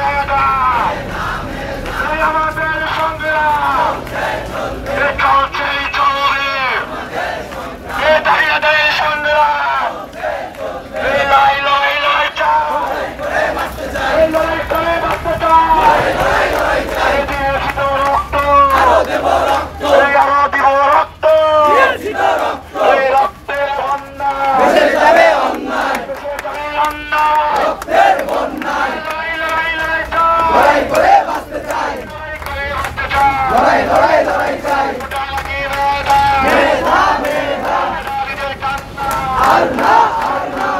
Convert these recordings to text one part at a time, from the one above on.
মেধা এই আমাদের সংগ্রাম চলছেই চলবে এ দাঁড়িয়ে দাঁড়িয়ে সংগ্রাম এই লড়াই লড়াই লড়াই চাও এই লড়াই করে বাঁচতে চাও এই দিয়েছিল রক্ত এই আরো দিব রক্ত এই রক্তের বন্যা অন্যায় রক্তের বন্যায় লড়াই লড়াই চাও লড়াই করে বাঁচতে চাই লড়াই লড়াই লড়াই চাই মেধা মেধা আর না আর না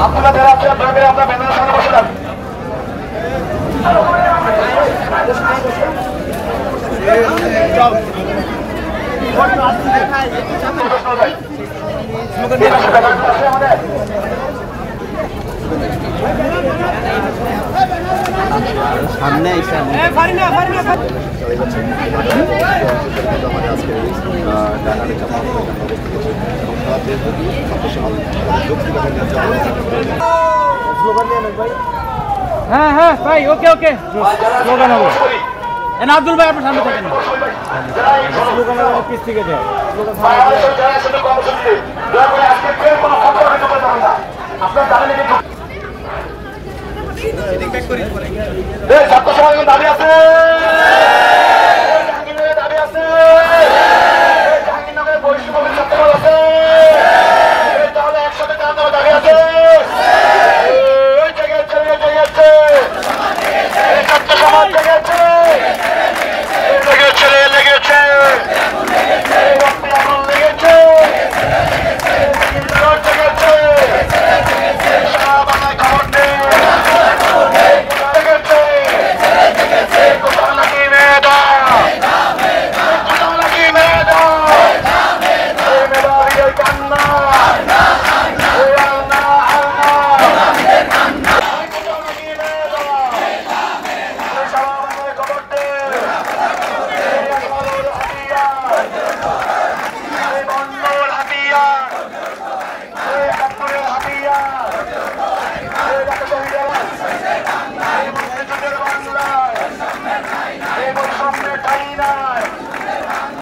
আপনারা যারা আছেন আপনাদের আমরা ব্যানারের সামনে বসে থাকি সামনে হ্যাঁ হ্যাঁ ভাই ওকে ওকে স্লোগান হবে আব্দুল ভাই আপনার সামনে থাকেন স্লোগান পিস থেকে দেয়